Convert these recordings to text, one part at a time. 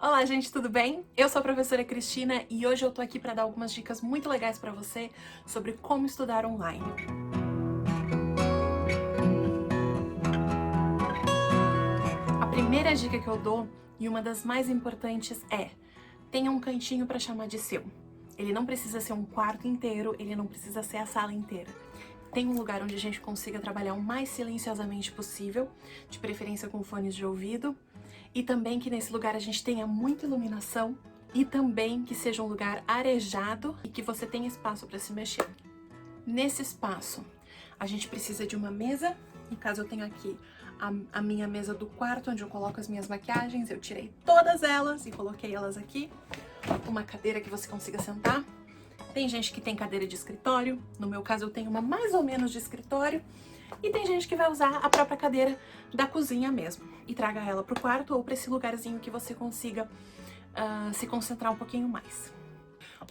Olá, gente, tudo bem? Eu sou a professora Cristina e hoje eu tô aqui para dar algumas dicas muito legais para você sobre como estudar online. A primeira dica que eu dou, e uma das mais importantes, é: tenha um cantinho para chamar de seu. Ele não precisa ser um quarto inteiro, ele não precisa ser a sala inteira. Tem um lugar onde a gente consiga trabalhar o mais silenciosamente possível, de preferência com fones de ouvido, e também que nesse lugar a gente tenha muita iluminação e também que seja um lugar arejado e que você tenha espaço para se mexer. Nesse espaço, a gente precisa de uma mesa. No caso, eu tenho aqui a minha mesa do quarto, onde eu coloco as minhas maquiagens. Eu tirei todas elas e coloquei elas aqui. Uma cadeira que você consiga sentar. Tem gente que tem cadeira de escritório. No meu caso, eu tenho uma mais ou menos de escritório. E tem gente que vai usar a própria cadeira da cozinha mesmo. E traga ela pro quarto ou para esse lugarzinho que você consiga se concentrar um pouquinho mais.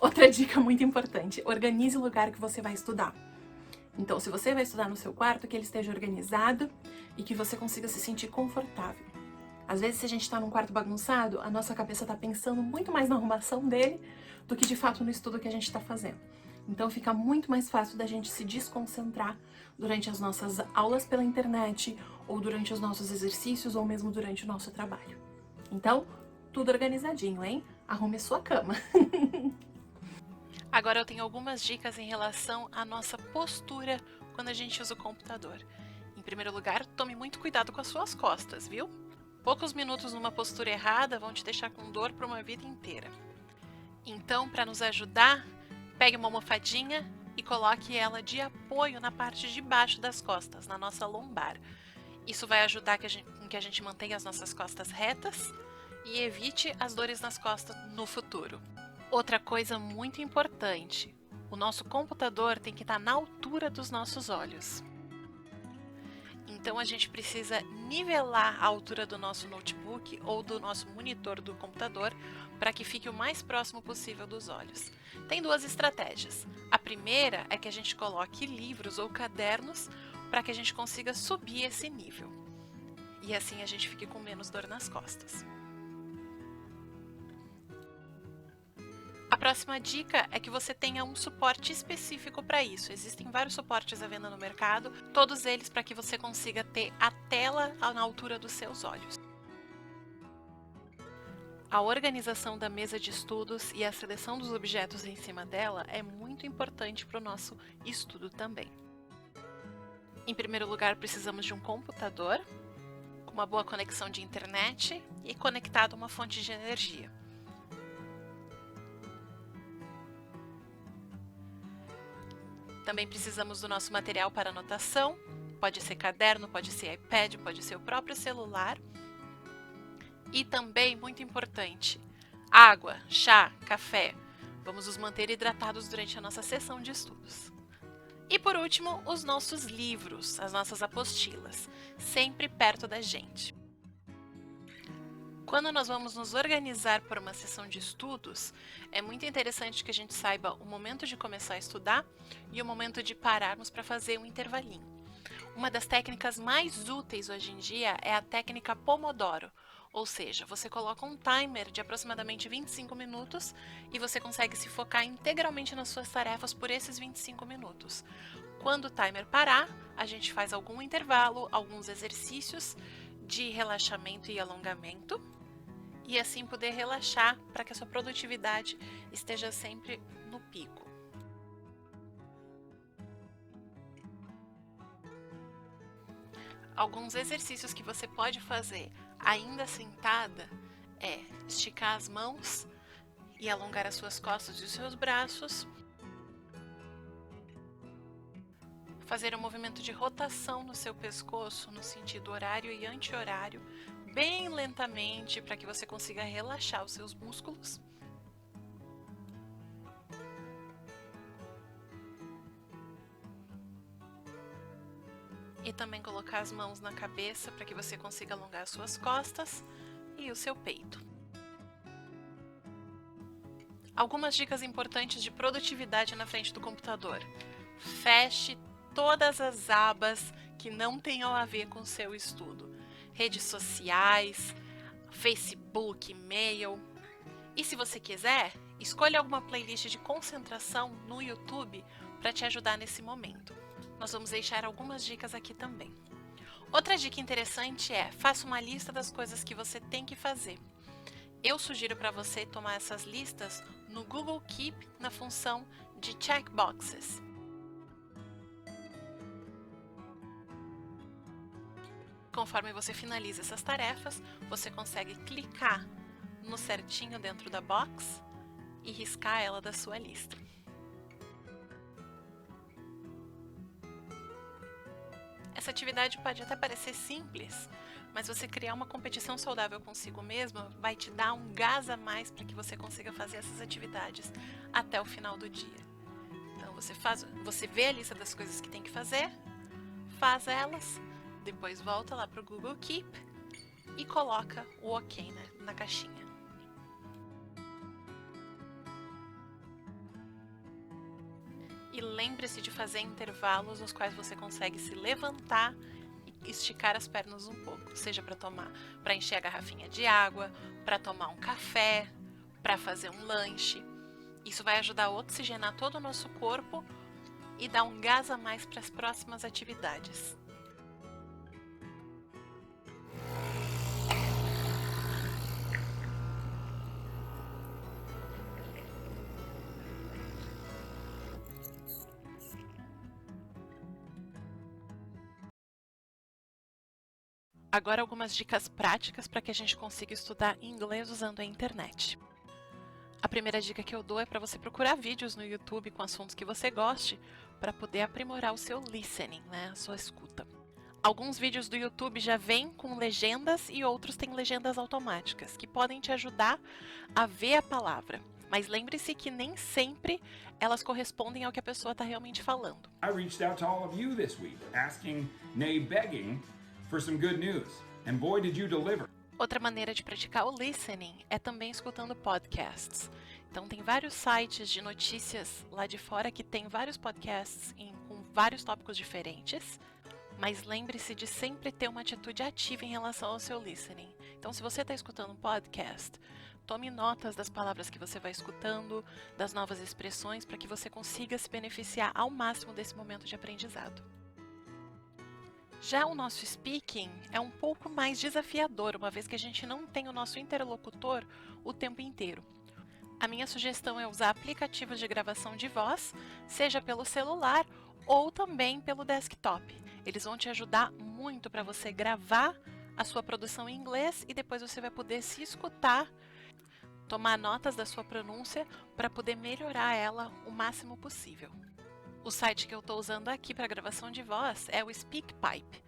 Outra dica muito importante: organize o lugar que você vai estudar. Então, se você vai estudar no seu quarto, que ele esteja organizado e que você consiga se sentir confortável. Às vezes, se a gente está num quarto bagunçado, a nossa cabeça está pensando muito mais na arrumação dele do que de fato no estudo que a gente está fazendo. Então, fica muito mais fácil da gente se desconcentrar durante as nossas aulas pela internet, ou durante os nossos exercícios, ou mesmo durante o nosso trabalho. Então, tudo organizadinho, hein? Arrume sua cama. Agora eu tenho algumas dicas em relação à nossa postura quando a gente usa o computador. Em primeiro lugar, tome muito cuidado com as suas costas, viu? Poucos minutos numa postura errada vão te deixar com dor por uma vida inteira. Então, para nos ajudar, pegue uma almofadinha e coloque ela de apoio na parte de baixo das costas, na nossa lombar. Isso vai ajudar com que a gente mantenha as nossas costas retas e evite as dores nas costas no futuro. Outra coisa muito importante: o nosso computador tem que estar na altura dos nossos olhos. Então a gente precisa nivelar a altura do nosso notebook ou do nosso monitor do computador para que fique o mais próximo possível dos olhos. Tem duas estratégias. A primeira é que a gente coloque livros ou cadernos para que a gente consiga subir esse nível. E assim a gente fique com menos dor nas costas. A próxima dica é que você tenha um suporte específico para isso. Existem vários suportes à venda no mercado, todos eles para que você consiga ter a tela na altura dos seus olhos. A organização da mesa de estudos e a seleção dos objetos em cima dela é muito importante para o nosso estudo também. Em primeiro lugar, precisamos de um computador com uma boa conexão de internet e conectado a uma fonte de energia. Também precisamos do nosso material para anotação, pode ser caderno, pode ser iPad, pode ser o próprio celular. E também, muito importante, água, chá, café. Vamos nos manter hidratados durante a nossa sessão de estudos. E por último, os nossos livros, as nossas apostilas, sempre perto da gente. Quando nós vamos nos organizar para uma sessão de estudos, é muito interessante que a gente saiba o momento de começar a estudar e o momento de pararmos para fazer um intervalinho. Uma das técnicas mais úteis hoje em dia é a técnica Pomodoro, ou seja, você coloca um timer de aproximadamente 25 minutos e você consegue se focar integralmente nas suas tarefas por esses 25 minutos. Quando o timer parar, a gente faz algum intervalo, alguns exercícios de relaxamento e alongamento, e assim poder relaxar para que a sua produtividade esteja sempre no pico. Alguns exercícios que você pode fazer ainda sentada é esticar as mãos e alongar as suas costas e os seus braços, fazer um movimento de rotação no seu pescoço no sentido horário e anti-horário, bem lentamente, para que você consiga relaxar os seus músculos. E também colocar as mãos na cabeça para que você consiga alongar as suas costas e o seu peito. Algumas dicas importantes de produtividade na frente do computador: feche todas as abas que não tenham a ver com o seu estudo. Redes sociais, Facebook, e-book, e-mail. E se você quiser, escolha alguma playlist de concentração no YouTube para te ajudar nesse momento. Nós vamos deixar algumas dicas aqui também. Outra dica interessante é, faça uma lista das coisas que você tem que fazer. Eu sugiro para você tomar essas listas no Google Keep na função de checkboxes. Conforme você finaliza essas tarefas, você consegue clicar no certinho dentro da box e riscar ela da sua lista. Essa atividade pode até parecer simples, mas você criar uma competição saudável consigo mesmo vai te dar um gás a mais para que você consiga fazer essas atividades até o final do dia. Então você vê a lista das coisas que tem que fazer, faz elas, depois volta lá para o Google Keep e coloca o OK na caixinha. E lembre-se de fazer intervalos nos quais você consegue se levantar e esticar as pernas um pouco, seja para encher a garrafinha de água, para tomar um café, para fazer um lanche. Isso vai ajudar a oxigenar todo o nosso corpo e dar um gás a mais para as próximas atividades. Agora algumas dicas práticas para que a gente consiga estudar inglês usando a internet. A primeira dica que eu dou é para você procurar vídeos no YouTube com assuntos que você goste para poder aprimorar o seu listening, a sua escuta. Alguns vídeos do YouTube já vêm com legendas e outros têm legendas automáticas, que podem te ajudar a ver a palavra. Mas lembre-se que nem sempre elas correspondem ao que a pessoa está realmente falando. I reached out to all of you this week, asking, nay begging, for some good news. And boy did you deliver. Outra maneira de praticar o listening é também escutando podcasts. Então tem vários sites de notícias lá de fora que tem vários podcasts com vários tópicos diferentes. Mas lembre-se de sempre ter uma atitude ativa em relação ao seu listening. Então, se você está escutando um podcast, tome notas das palavras que você vai escutando, das novas expressões, para que você consiga se beneficiar ao máximo desse momento de aprendizado. Já o nosso speaking é um pouco mais desafiador, uma vez que a gente não tem o nosso interlocutor o tempo inteiro. A minha sugestão é usar aplicativos de gravação de voz, seja pelo celular ou também pelo desktop. Eles vão te ajudar muito para você gravar a sua produção em inglês e depois você vai poder se escutar, tomar notas da sua pronúncia para poder melhorar ela o máximo possível. O site que eu estou usando aqui para gravação de voz é o SpeakPipe.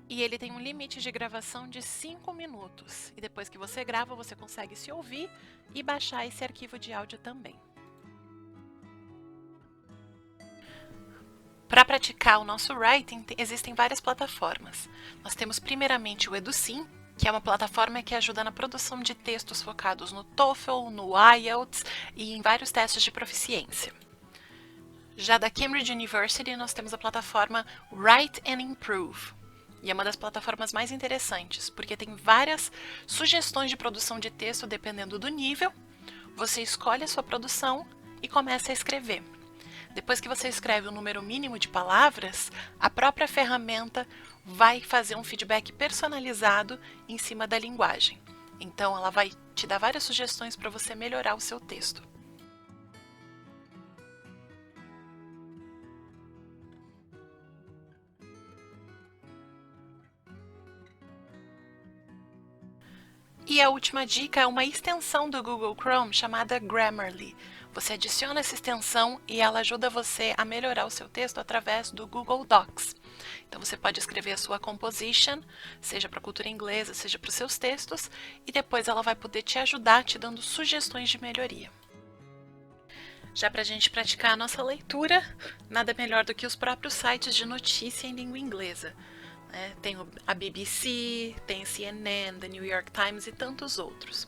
E ele tem um limite de gravação de 5 minutos. E depois que você grava, você consegue se ouvir e baixar esse arquivo de áudio também. Para praticar o nosso writing, existem várias plataformas. Nós temos primeiramente o Edusim, que é uma plataforma que ajuda na produção de textos focados no TOEFL, no IELTS e em vários testes de proficiência. Já da Cambridge University, nós temos a plataforma Write and Improve. E é uma das plataformas mais interessantes, porque tem várias sugestões de produção de texto dependendo do nível. Você escolhe a sua produção e começa a escrever. Depois que você escreve o número mínimo de palavras, a própria ferramenta vai fazer um feedback personalizado em cima da linguagem. Então, ela vai te dar várias sugestões para você melhorar o seu texto. E a última dica é uma extensão do Google Chrome chamada Grammarly. Você adiciona essa extensão e ela ajuda você a melhorar o seu texto através do Google Docs. Então você pode escrever a sua composition, seja para a cultura inglesa, seja para os seus textos, e depois ela vai poder te ajudar te dando sugestões de melhoria. Já para a gente praticar a nossa leitura, nada melhor do que os próprios sites de notícia em língua inglesa. Tem a BBC, tem a CNN, The New York Times e tantos outros.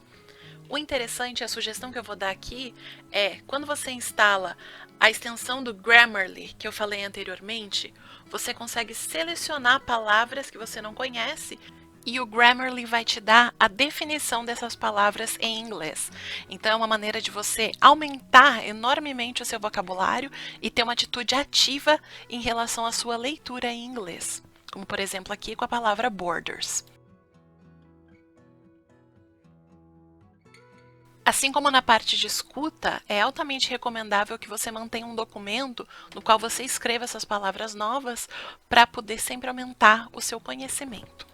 O interessante, a sugestão que eu vou dar aqui é, quando você instala a extensão do Grammarly, que eu falei anteriormente, você consegue selecionar palavras que você não conhece E o Grammarly vai te dar a definição dessas palavras em inglês. Então é uma maneira de você aumentar enormemente o seu vocabulário e ter uma atitude ativa em relação à sua leitura em inglês. Como por exemplo aqui com a palavra borders. Assim como na parte de escuta, é altamente recomendável que você mantenha um documento no qual você escreva essas palavras novas para poder sempre aumentar o seu conhecimento.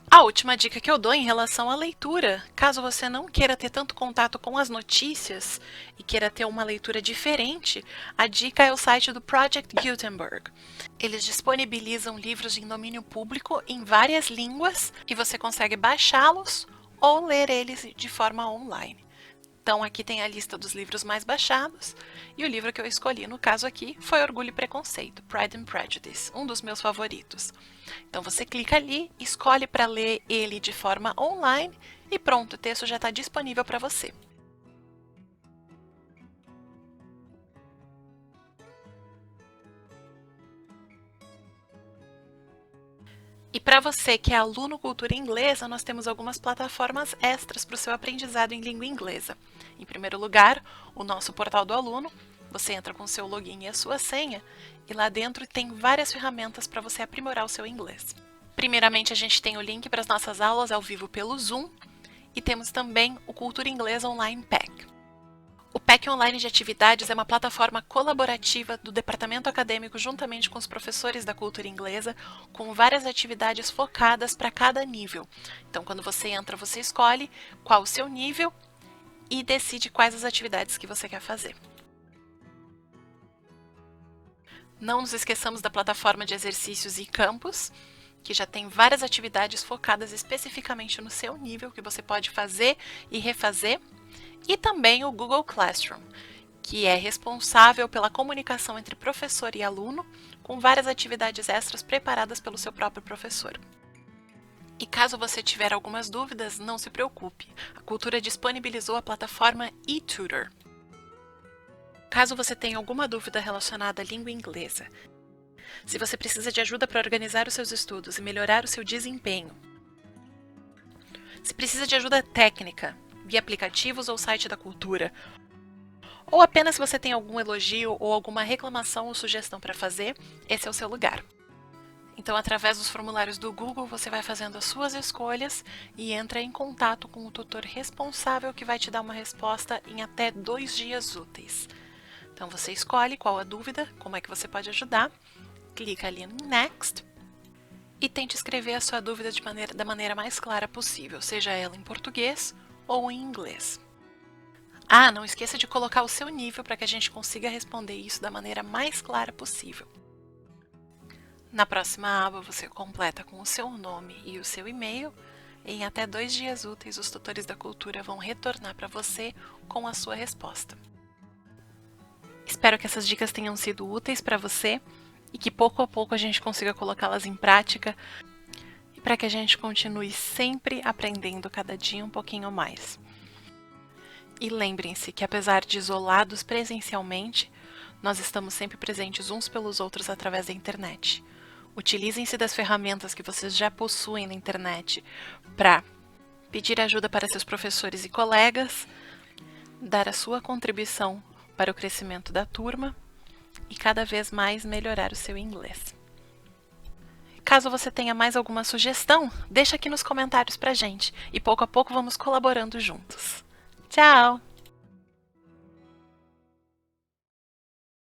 A última dica que eu dou em relação à leitura, caso você não queira ter tanto contato com as notícias e queira ter uma leitura diferente, a dica é o site do Project Gutenberg. Eles disponibilizam livros em domínio público em várias línguas e você consegue baixá-los ou ler eles de forma online. Então aqui tem a lista dos livros mais baixados e o livro que eu escolhi no caso aqui foi Orgulho e Preconceito, Pride and Prejudice, um dos meus favoritos. Então você clica ali, escolhe para ler ele de forma online e pronto, o texto já está disponível para você. E para você que é aluno cultura inglesa, nós temos algumas plataformas extras para o seu aprendizado em língua inglesa. Em primeiro lugar, o nosso portal do aluno. Você entra com o seu login e a sua senha e lá dentro tem várias ferramentas para você aprimorar o seu inglês. Primeiramente, a gente tem o link para as nossas aulas ao vivo pelo Zoom e temos também o Cultura Inglesa Online Pack. O Pack Online de Atividades é uma plataforma colaborativa do departamento acadêmico juntamente com os professores da cultura inglesa, com várias atividades focadas para cada nível. Então, quando você entra, você escolhe qual o seu nível e decide quais as atividades que você quer fazer. Não nos esqueçamos da plataforma de exercícios e campus, que já tem várias atividades focadas especificamente no seu nível, que você pode fazer e refazer. E também o Google Classroom, que é responsável pela comunicação entre professor e aluno, com várias atividades extras preparadas pelo seu próprio professor. E caso você tiver algumas dúvidas, não se preocupe, a Cultura disponibilizou a plataforma eTutor. Caso você tenha alguma dúvida relacionada à língua inglesa, se você precisa de ajuda para organizar os seus estudos e melhorar o seu desempenho, se precisa de ajuda técnica, via aplicativos ou site da Cultura, ou apenas se você tem algum elogio ou alguma reclamação ou sugestão para fazer, esse é o seu lugar. Então, através dos formulários do Google, você vai fazendo as suas escolhas e entra em contato com o tutor responsável que vai te dar uma resposta em até 2 dias úteis. Então, você escolhe qual a dúvida, como é que você pode ajudar, clica ali em Next e tente escrever a sua dúvida da maneira mais clara possível, seja ela em português ou em inglês. Ah, não esqueça de colocar o seu nível para que a gente consiga responder isso da maneira mais clara possível. Na próxima aba você completa com o seu nome e o seu e-mail e em até 2 dias úteis os tutores da Cultura vão retornar para você com a sua resposta. Espero que essas dicas tenham sido úteis para você e que pouco a pouco a gente consiga colocá-las em prática e para que a gente continue sempre aprendendo cada dia um pouquinho mais. E lembrem-se que apesar de isolados presencialmente, nós estamos sempre presentes uns pelos outros através da internet. Utilizem-se das ferramentas que vocês já possuem na internet para pedir ajuda para seus professores e colegas, dar a sua contribuição para o crescimento da turma e cada vez mais melhorar o seu inglês. Caso você tenha mais alguma sugestão, deixa aqui nos comentários pra gente e pouco a pouco vamos colaborando juntos. Tchau!